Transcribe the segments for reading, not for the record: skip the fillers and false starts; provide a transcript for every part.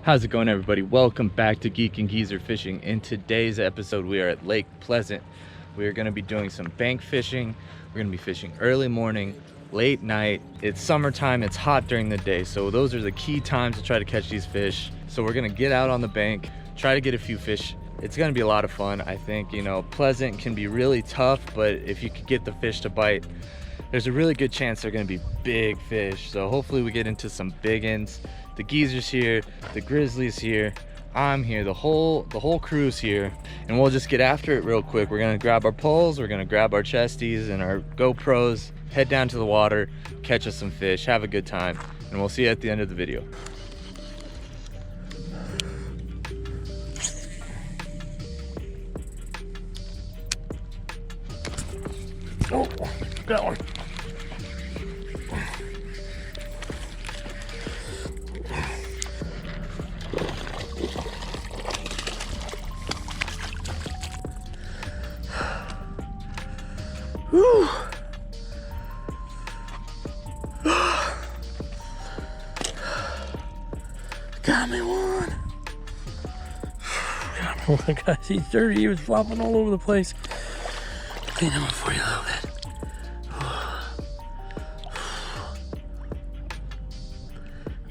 How's it going, everybody? Welcome back to Geek and Geezer Fishing. In today's episode, we are at Lake Pleasant. We are going to be doing some bank fishing. We're going to be fishing early morning, late night. It's summertime, it's hot during the day, so those are the key times to try to catch these fish. So we're going to get out on the bank, try to get a few fish. It's going to be a lot of fun. I think, you know, Pleasant can be really tough, but if you could get the fish to bite, there's a really good chance they're going to be big fish. So hopefully we get into some big ends. The Geezer's here, the Grizzly's here, I'm here, the whole crew's here, and we'll just get after it real quick. We're gonna grab our poles, we're gonna grab our chesties and our GoPros, head down to the water, catch us some fish, have a good time, and we'll see you at the end of the video. Oh, got one. Whew. Got me one. Got me one, guys. He's dirty. He was flopping all over the place. Clean him up for you a little bit.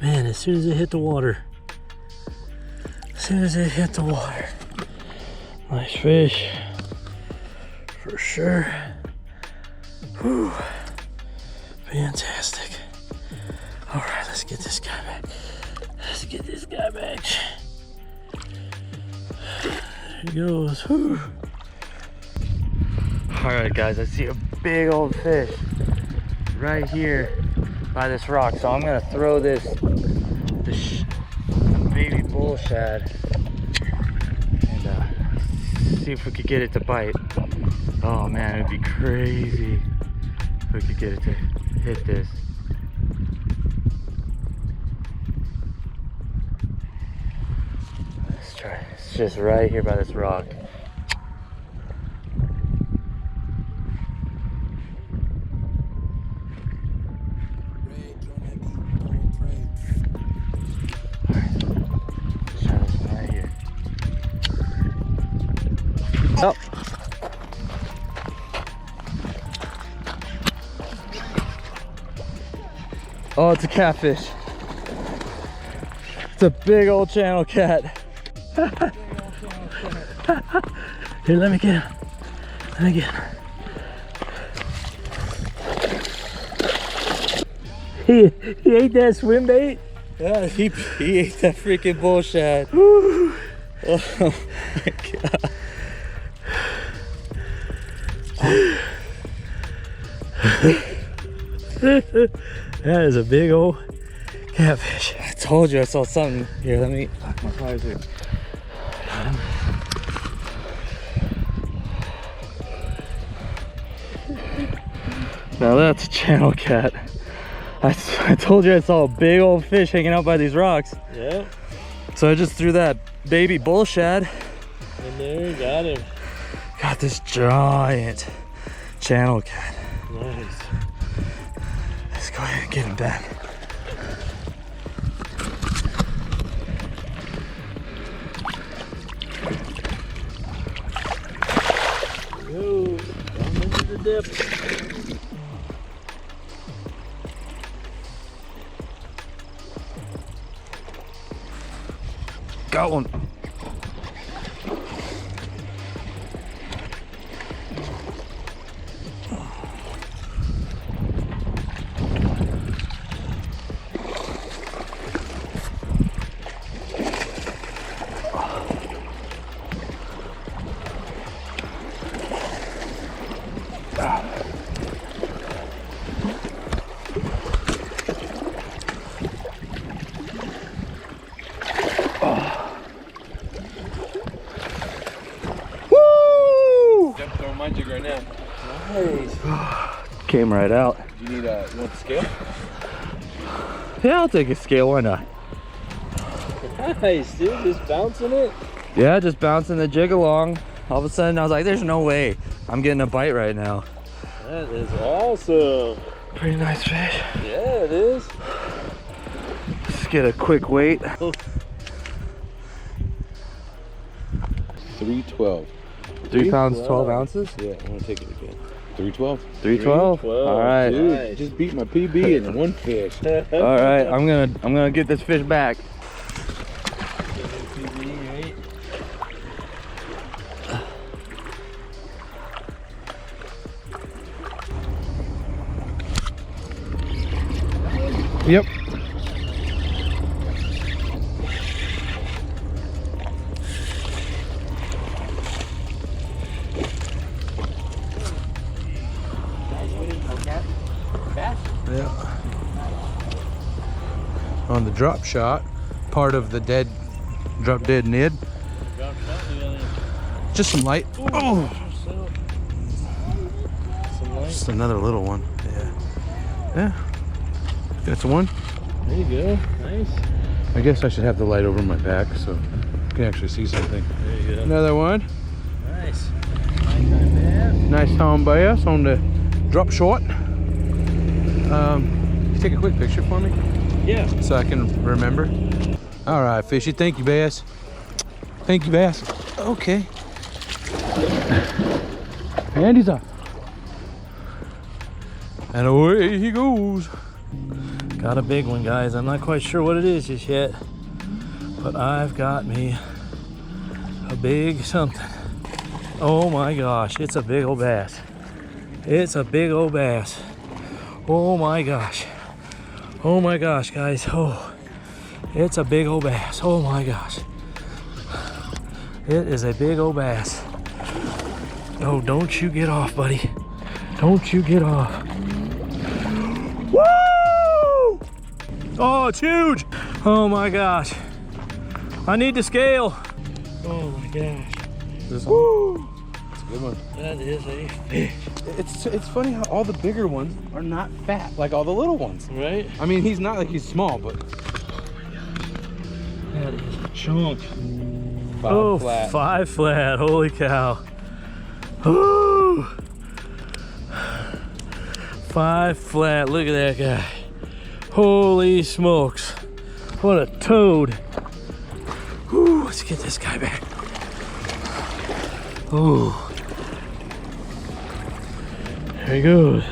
Man, as soon as it hit the water, nice fish. For sure. Whew. Fantastic. All right, let's get this guy back. There he goes. Whew. All right, guys, I see a big old fish right here by this rock. So I'm gonna throw this baby bull shad and see if we could get it to bite. Oh man, it'd be crazy if we could get it to hit this. Let's try. It's just right here by this rock. Let's try this one right here. Oh. Oh, it's a catfish. It's a big old channel cat. Here, let me get him. He ate that swim bait? Yeah, he ate that freaking bull shad. Oh my god. That is a big old catfish. I told you I saw something. Here, let me lock my pliers here. Now that's a channel cat. I told you I saw a big old fish hanging out by these rocks. Yeah. So I just threw that baby bull shad. And there you got him. Got this giant channel cat. Nice. Let's go ahead and get him back. Go. Down into the dip. Got one. My jig right now. Nice. Came right out. Do you want the scale? Yeah, I'll take a scale, why not? Nice, dude. Just bouncing it. Yeah, just bouncing the jig along. All of a sudden, I was like, there's no way I'm getting a bite right now. That is awesome. Pretty nice fish. Yeah, it is. Let's get a quick weight. 312. 3 pounds, 12 ounces? Yeah, I want to take it again. 312. 312. All right. Dude, just beat my PB in one fish. All right. I'm gonna get this fish back. Yep. Yeah. On the drop shot, part of the drop dead Ned. Just some light. Oh, just another little one. Yeah. That's one. There you go. Nice. I guess I should have the light over my back so I can actually see something. There you go. Another one. Nice. Nice time bass on the drop shot. Can you take a quick picture for me? Yeah. So I can remember. All right, fishy. Thank you, bass. Thank you, bass. Okay. And he's up. And away he goes. Got a big one, guys. I'm not quite sure what it is just yet, but I've got me a big something. Oh my gosh, it's a big old bass. It's a big old bass. Oh my gosh. Oh my gosh, guys. Oh, it's a big old bass. Oh my gosh. It is a big old bass. Oh, don't you get off, buddy. Don't you get off. Woo! Oh, it's huge. Oh my gosh. I need to scale. Oh my gosh. This one. Woo! It's a good one. That is a fish. It's funny how all the bigger ones are not fat like all the little ones. Right? I mean, he's not like he's small, but That is a chunk. 5 flat. 5 flat. Holy cow. Woo! 5 flat. Look at that guy. Holy smokes. What a toad. Woo, let's get this guy back. Ooh. There he goes.